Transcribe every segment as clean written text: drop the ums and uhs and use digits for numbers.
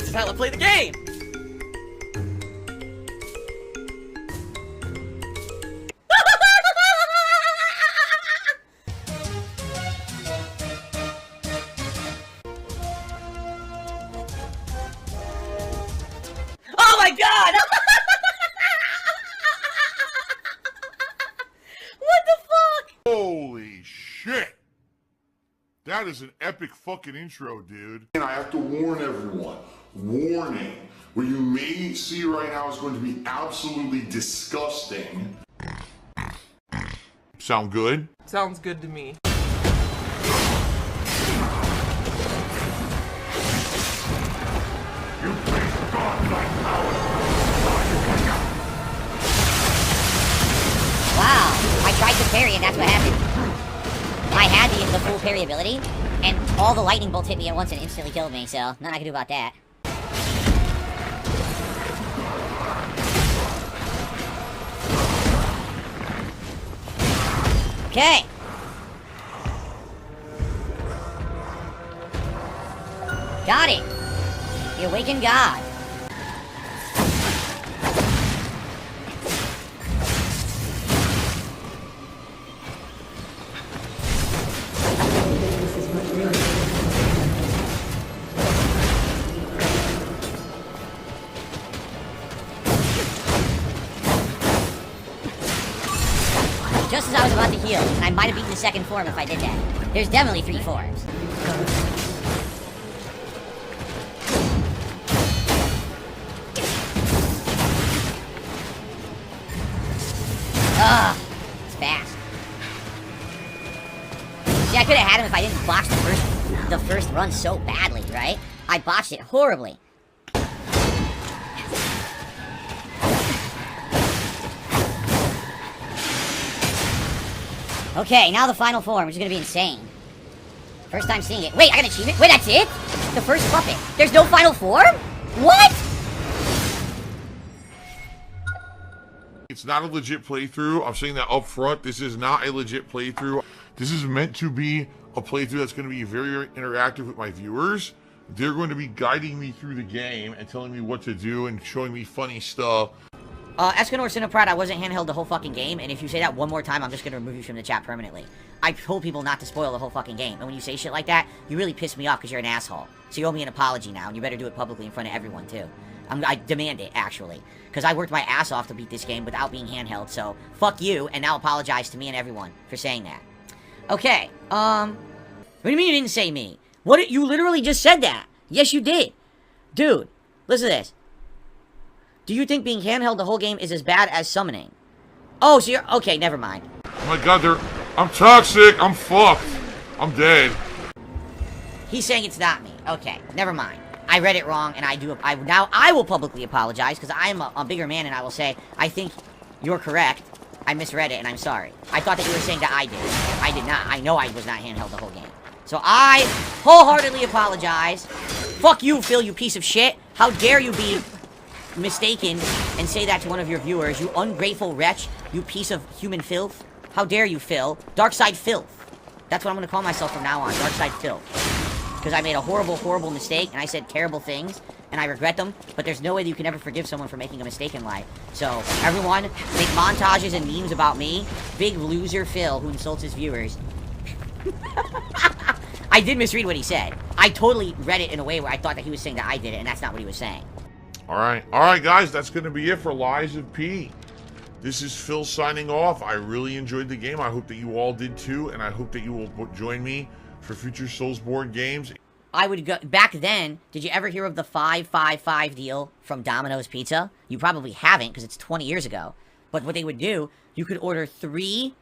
is how I play the game! Oh my god! What the fuck? Holy shit! That is an epic fucking intro, dude. And I have to warn everyone. Warning. What you may see right now is going to be absolutely disgusting. Sound good? Sounds good to me. You face godlike power. Wow, I tried to parry and that's what happened. I had the full parry ability, and all the lightning bolts hit me at once and instantly killed me, so nothing I can do about that. Okay. Got it. The awakened god. Just as I was about to heal, and I might have beaten the second form if I did that. There's definitely 3 forms. Ugh, it's fast. See, I could have had him if I didn't botch the first run so badly, right? I botched it horribly. Okay, now the final form, which is gonna be insane. First time seeing it. Wait, I got an achievement? Wait, that's it? The first puppet. There's no final form? What? It's not a legit playthrough. I'm saying that up front. This is not a legit playthrough. This is meant to be a playthrough that's going to be very, very interactive with my viewers. They're going to be guiding me through the game and telling me what to do and showing me funny stuff. Escanor Cinepride, I wasn't handheld the whole fucking game, and if you say that one more time, I'm just gonna remove you from the chat permanently. I told people not to spoil the whole fucking game, and when you say shit like that, you really piss me off because you're an asshole. So you owe me an apology now, and you better do it publicly in front of everyone, too. I demand it, actually. Because I worked my ass off to beat this game without being handheld, so fuck you, and now apologize to me and everyone for saying that. Okay, what do you mean you didn't say me? You literally just said that. Yes, you did. Dude, listen to this. Do you think being handheld the whole game is as bad as summoning? Oh, so you're... Okay, never mind. Oh my god, I'm toxic. I'm fucked. I'm dead. He's saying it's not me. Okay, never mind. I read it wrong, and now I will publicly apologize, because I am a bigger man, and I will say, I think you're correct. I misread it, and I'm sorry. I thought that you were saying that I did. I did not. I know I was not handheld the whole game. So I wholeheartedly apologize. Fuck you, Phil, you piece of shit. How dare you be mistaken and say that to one of your viewers, you ungrateful wretch, you piece of human filth. How dare you, Phil? Darksydefilth. That's what I'm gonna call myself from now on, Darksydefilth. Because I made a horrible, horrible mistake, and I said terrible things, and I regret them, but there's no way that you can ever forgive someone for making a mistake in life. So, everyone, make montages and memes about me. Big loser Phil, who insults his viewers. I did misread what he said. I totally read it in a way where I thought that he was saying that I did it, and that's not what he was saying. Alright guys, that's going to be it for Lies of P. This is Phil signing off. I really enjoyed the game. I hope that you all did too, and I hope that you will join me for future Soulsborne games. I would go... Back then, did you ever hear of the 5-5-5 deal from Domino's Pizza? You probably haven't, because it's 20 years ago. But what they would do, you could order 3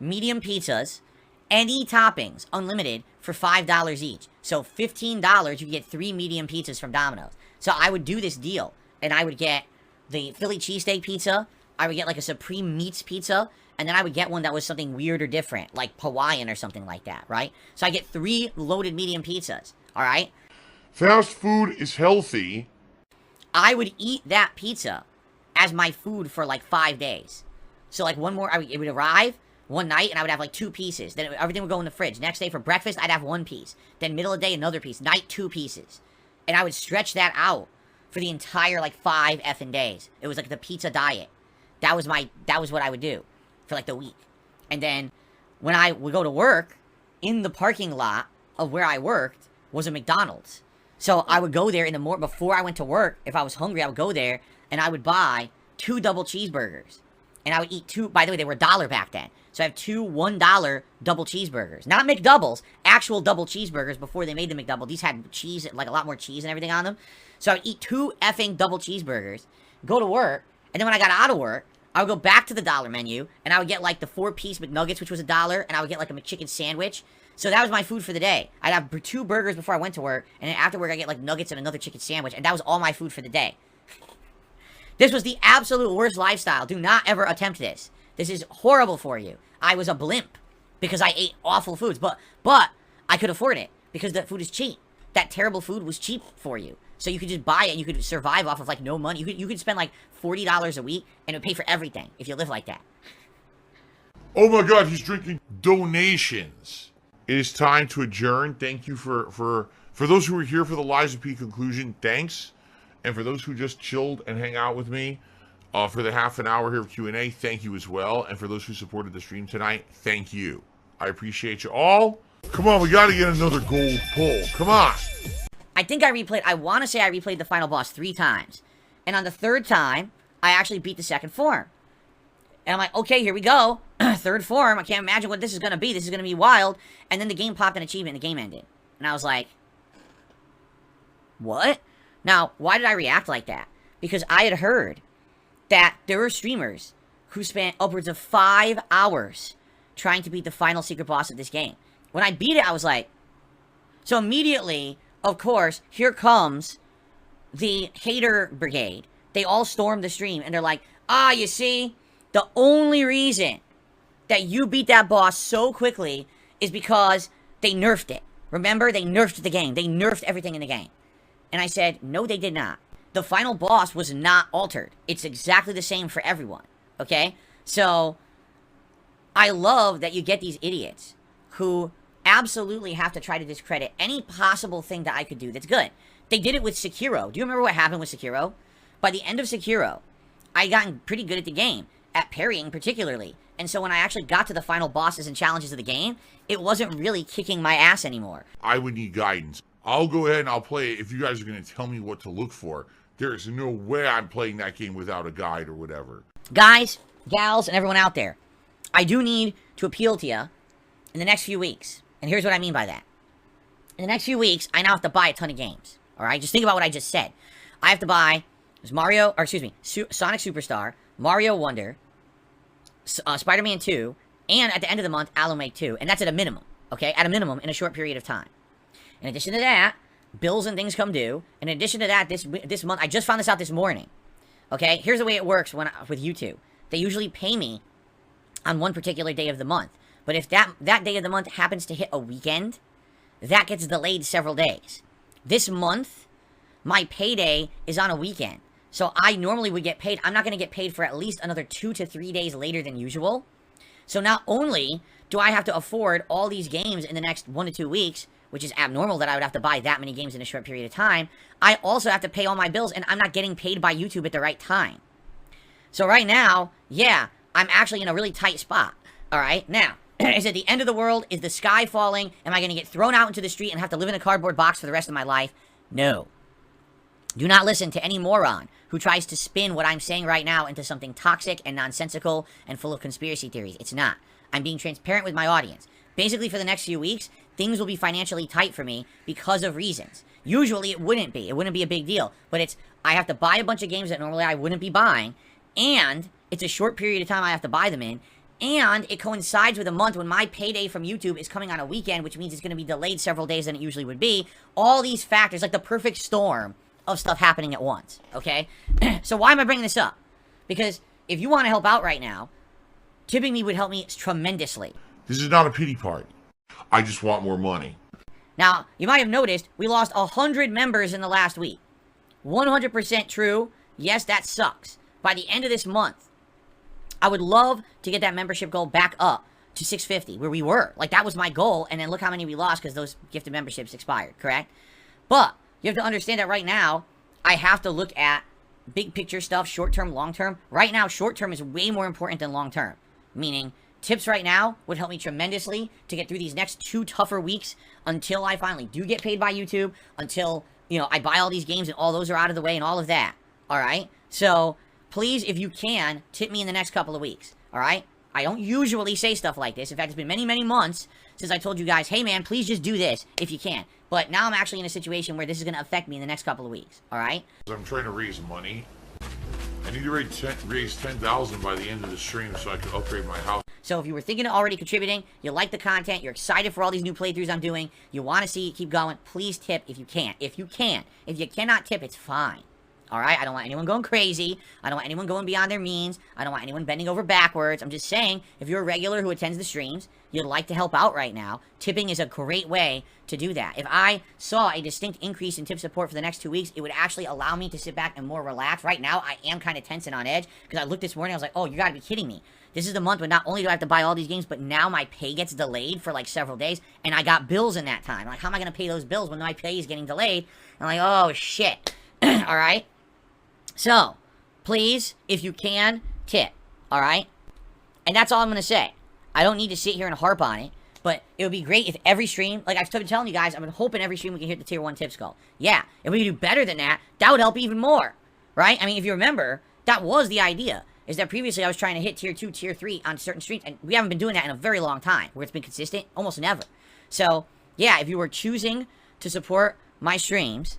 medium pizzas, any toppings, unlimited, for $5 each. So $15, you could get 3 medium pizzas from Domino's. So I would do this deal, and I would get the Philly cheesesteak pizza, I would get like a Supreme Meats pizza, and then I would get one that was something weird or different, like Hawaiian or something like that, right? So I get 3 loaded medium pizzas, alright? Fast food is healthy. I would eat that pizza as my food for like 5 days. So like it would arrive one night, and I would have like 2 pieces. Then everything would go in the fridge. Next day for breakfast, I'd have 1 piece. Then middle of the day, another piece. Night, 2 pieces. And I would stretch that out for the entire, like, 5 effing days. It was like the pizza diet. That was what I would do for, like, the week. And then when I would go to work, in the parking lot of where I worked was a McDonald's. So I would go there in the morning before I went to work. If I was hungry, I would go there and I would buy 2 double cheeseburgers. And I would eat 2, by the way, they were $1 back then. So I have 2 $1 double cheeseburgers. Not McDoubles, actual double cheeseburgers before they made the McDouble. These had cheese, like a lot more cheese and everything on them. So I would eat 2 effing double cheeseburgers, go to work, and then when I got out of work, I would go back to the dollar menu, and I would get like the 4-piece McNuggets, which was $1, and I would get like a McChicken sandwich. So that was my food for the day. I'd have 2 burgers before I went to work, and then after work I get like nuggets and another chicken sandwich, and that was all my food for the day. This was the absolute worst lifestyle. Do not ever attempt this. This is horrible for you. I was a blimp because I ate awful foods, but I could afford it because the food is cheap. That terrible food was cheap for you. So you could just buy it and you could survive off of like no money. You could spend like $40 a week and it would pay for everything if you live like that. Oh my God, he's drinking donations. It is time to adjourn. Thank you for those who were here for the Lies of P conclusion. Thanks. And for those who just chilled and hang out with me for the half an hour here of Q&A, thank you as well. And for those who supported the stream tonight, thank you. I appreciate you all. Come on, we got to get another gold pull. Come on. I want to say I replayed the final boss 3 times. And on the 3rd time, I actually beat the 2nd form. And I'm like, okay, here we go. 3rd form, I can't imagine what this is going to be. This is going to be wild. And then the game popped an achievement and the game ended. And I was like, what? Now, why did I react like that? Because I had heard that there were streamers who spent upwards of 5 hours trying to beat the final secret boss of this game. When I beat it, I was like... So immediately, of course, here comes the hater brigade. They all storm the stream, and they're like, you see, the only reason that you beat that boss so quickly is because they nerfed it. Remember, they nerfed the game. They nerfed everything in the game. And I said, no, they did not. The final boss was not altered. It's exactly the same for everyone, okay? So, I love that you get these idiots who absolutely have to try to discredit any possible thing that I could do that's good. They did it with Sekiro. Do you remember what happened with Sekiro? By the end of Sekiro, I gotten pretty good at the game, at parrying particularly. And so when I actually got to the final bosses and challenges of the game, it wasn't really kicking my ass anymore. I would need guidance. I'll go ahead and I'll play it if you guys are going to tell me what to look for. There is no way I'm playing that game without a guide or whatever. Guys, gals, and everyone out there, I do need to appeal to you in the next few weeks. And here's what I mean by that. In the next few weeks, I now have to buy a ton of games. Alright? Just think about what I just said. I have to buy Sonic Superstar, Mario Wonder, Spider-Man 2, and at the end of the month, Alan Wake 2. And that's at a minimum. Okay? At a minimum, in a short period of time. In addition to that, bills and things come due. In addition to that, this month, I just found this out this morning. Okay? Here's the way it works with YouTube. They usually pay me on one particular day of the month. But if that day of the month happens to hit a weekend, that gets delayed several days. This month, my payday is on a weekend. So I normally would get paid. I'm not going to get paid for at least another 2 to 3 days later than usual. So not only do I have to afford all these games in the next 1 to 2 weeks, which is abnormal that I would have to buy that many games in a short period of time, I also have to pay all my bills, and I'm not getting paid by YouTube at the right time. So right now, yeah, I'm actually in a really tight spot. Alright, now, is it the end of the world? Is the sky falling? Am I going to get thrown out into the street and have to live in a cardboard box for the rest of my life? No. Do not listen to any moron who tries to spin what I'm saying right now into something toxic and nonsensical and full of conspiracy theories. It's not. I'm being transparent with my audience. Basically, for the next few weeks, things will be financially tight for me because of reasons. Usually, it wouldn't be. It wouldn't be a big deal. But it's, I have to buy a bunch of games that normally I wouldn't be buying, and it's a short period of time I have to buy them in, and it coincides with a month when my payday from YouTube is coming on a weekend, which means it's going to be delayed several days than it usually would be. All these factors, like the perfect storm of stuff happening at once, okay? So why am I bringing this up? Because if you want to help out right now, tipping me would help me tremendously. This is not a pity party. I just want more money. Now, you might have noticed, we lost 100 members in the last week. 100% true. Yes, that sucks. By the end of this month, I would love to get that membership goal back up to 650, where we were. Like, that was my goal, and then look how many we lost because those gifted memberships expired, correct? But You have to understand that right now, I have to look at big picture stuff, short-term, long-term. Right now, short-term is way more important than long-term. Meaning, tips right now would help me tremendously to get through these next 2 tougher weeks until I finally do get paid by YouTube, until, you know, I buy all these games and all those are out of the way and all of that. Alright? So, please, if you can, tip me in the next couple of weeks. Alright? I don't usually say stuff like this. In fact, it's been many, many months since I told you guys, hey man, please just do this if you can. But now I'm actually in a situation where this is going to affect me in the next couple of weeks. Alright? I'm trying to raise money. I need to raise 10,000 by the end of the stream so I can upgrade my house. So if you were thinking of already contributing, you like the content, you're excited for all these new playthroughs I'm doing, you want to see it keep going, please tip if you can. If you can. If you cannot tip, it's fine. Alright? I don't want anyone going crazy. I don't want anyone going beyond their means. I don't want anyone bending over backwards. I'm just saying, if you're a regular who attends the streams, you'd like to help out right now, tipping is a great way to do that. If I saw a distinct increase in tip support for the next 2 weeks, it would actually allow me to sit back and more relax. Right now, I am kind of tense and on edge, because I looked this morning, I was like, oh, you gotta be kidding me. This is the month when not only do I have to buy all these games, but now my pay gets delayed for like several days, and I got bills in that time. Like, how am I gonna pay those bills when my pay is getting delayed? I'm like, oh, shit. Alright? So, please, if you can, tip. Alright? And that's all I'm gonna say. I don't need to sit here and harp on it, but it would be great if every stream, like I've been telling you guys, I'm hoping every stream we can hit the tier 1 tips goal. Yeah, if we can do better than that, that would help even more. Right? I mean, if you remember, that was the idea. Is that previously I was trying to hit tier 2, tier 3 on certain streams, and we haven't been doing that in a very long time, where it's been consistent, almost never. So, yeah, if you were choosing to support my streams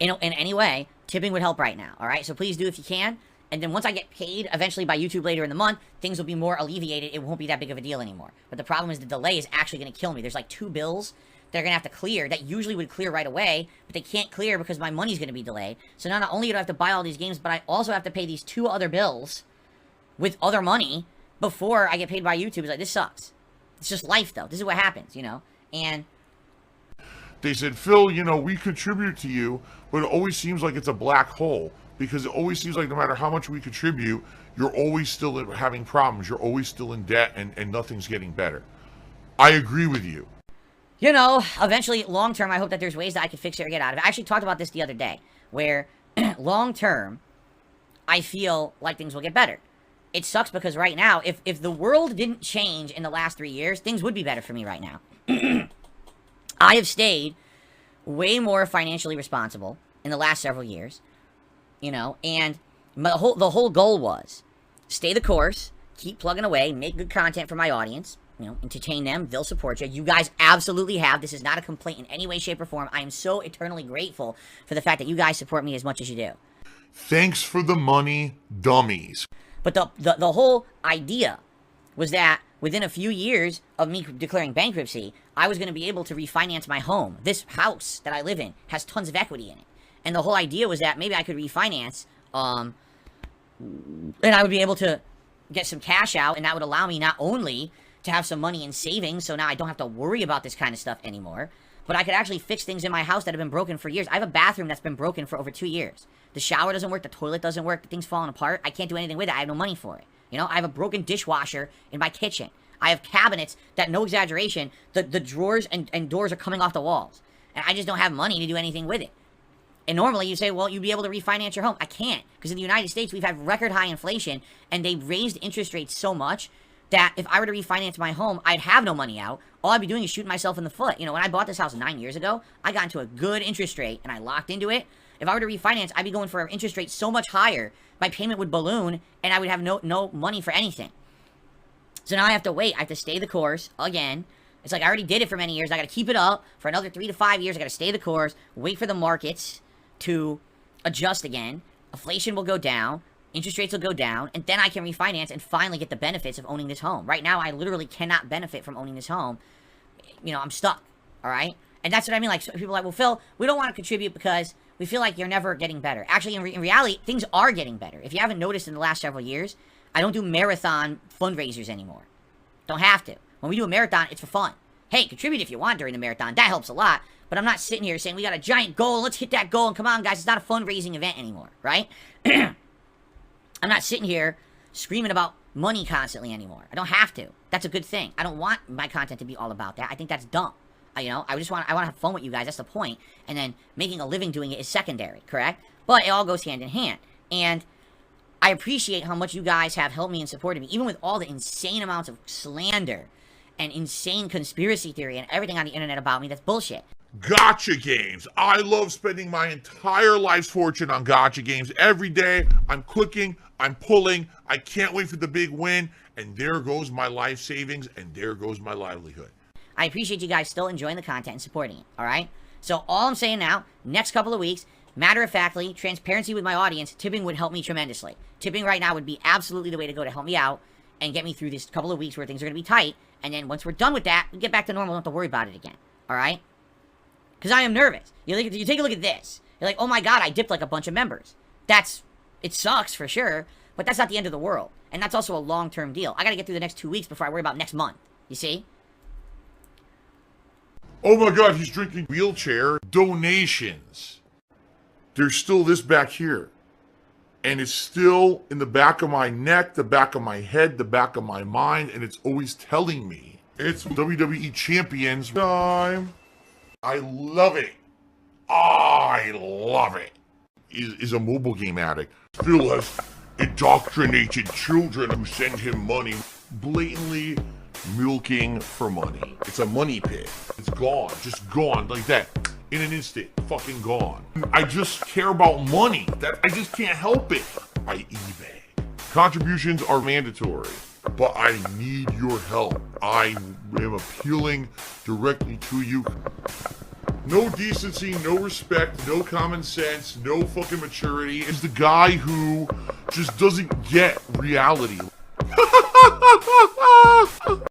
in any way, tipping would help right now, alright? So please do if you can, and then once I get paid, eventually by YouTube later in the month, things will be more alleviated, it won't be that big of a deal anymore. But the problem is the delay is actually going to kill me. There's like 2 bills they're going to have to clear that usually would clear right away, but they can't clear because my money's going to be delayed. So now not only do I have to buy all these games, but I also have to pay these 2 other bills with other money before I get paid by YouTube. It's like, this sucks. It's just life, though. This is what happens, you know? And they said, Phil, you know, we contribute to you, but it always seems like it's a black hole, because it always seems like no matter how much we contribute, you're always still having problems. You're always still in debt, and nothing's getting better. I agree with you. You know, eventually, long-term, I hope that there's ways that I can fix it or get out of it. I actually talked about this the other day, where long-term, I feel like things will get better. It sucks because right now, if the world didn't change in the last 3 years, things would be better for me right now. I have stayed way more financially responsible in the last several years, you know, and the whole goal was stay the course, keep plugging away, make good content for my audience, you know, entertain them, they'll support you. You guys absolutely have. This is not a complaint in any way, shape, or form. I am so eternally grateful for the fact that you guys support me as much as you do. Thanks for the money, dummies. But the whole idea was that within a few years of me declaring bankruptcy, I was going to be able to refinance my home. This house that I live in has tons of equity in it. And the whole idea was that maybe I could refinance, and I would be able to get some cash out, and that would allow me not only to have some money in savings, so now I don't have to worry about this kind of stuff anymore, but I could actually fix things in my house that have been broken for years. I have a bathroom that's been broken for over 2 years. The shower doesn't work, the toilet doesn't work, the thing's falling apart. I can't do anything with it. I have no money for it. You know, I have a broken dishwasher in my kitchen. I have cabinets that, no exaggeration, the drawers and doors are coming off the walls. And I just don't have money to do anything with it. And normally you say, well, you'd be able to refinance your home. I can't, because in the United States, we've had record high inflation, and they've raised interest rates so much that if I were to refinance my home, I'd have no money out. All I'd be doing is shooting myself in the foot. You know, when I bought this house 9 years ago, I got into a good interest rate, and I locked into it. If I were to refinance, I'd be going for an interest rate so much higher, my payment would balloon, and I would have no money for anything. So now I have to wait. I have to stay the course again. It's like I already did it for many years. I got to keep it up for another 3 to 5 years. I got to stay the course, wait for the markets to adjust again. Inflation will go down. Interest rates will go down, and then I can refinance and finally get the benefits of owning this home. Right now, I literally cannot benefit from owning this home. You know, I'm stuck, all right? And that's what I mean. Like, people are like, well, Phil, we don't want to contribute because we feel like you're never getting better. Actually, in reality, things are getting better. If you haven't noticed in the last several years, I don't do marathon fundraisers anymore. Don't have to. When we do a marathon, it's for fun. Hey, contribute if you want during the marathon. That helps a lot. But I'm not sitting here saying, we got a giant goal, let's hit that goal, and come on, guys, it's not a fundraising event anymore, right? I'm not sitting here screaming about money constantly anymore. I don't have to. That's a good thing. I don't want my content to be all about that. I think that's dumb. I want to have fun with you guys. That's the point. And then making a living doing it is secondary, correct? But it all goes hand in hand. And I appreciate how much you guys have helped me and supported me, even with all the insane amounts of slander and insane conspiracy theory and everything on the internet about me. That's bullshit. Gotcha games. I love spending my entire life's fortune on gotcha games. Every day, I'm clicking, I'm pulling, I can't wait for the big win, and there goes my life savings, and there goes my livelihood. I appreciate you guys still enjoying the content and supporting it, alright? So all I'm saying now, next couple of weeks, matter-of-factly, transparency with my audience, tipping would help me tremendously. Tipping right now would be absolutely the way to go to help me out and get me through this couple of weeks where things are going to be tight, and then once we're done with that, we get back to normal, don't have to worry about it again, alright? Because I am nervous. You take a look at this. You're like, oh my god, I dipped like a bunch of members. It sucks for sure, but that's not the end of the world. And that's also a long-term deal. I gotta get through the next 2 weeks before I worry about next month. You see? Oh my god, he's drinking wheelchair donations. There's still this back here. And it's still in the back of my neck, the back of my head, the back of my mind, and it's always telling me it's WWE Champions time. I love it. I love it. Is a mobile game addict. Phil has indoctrinated children who send him money, blatantly milking for money. It's a money pit. It's gone, just gone like that. In an instant, fucking gone. I just care about money. I just can't help it. I eBay. Contributions are mandatory, but I need your help. I am appealing directly to you. No decency, no respect, no common sense, no fucking maturity. Is the guy who just doesn't get reality.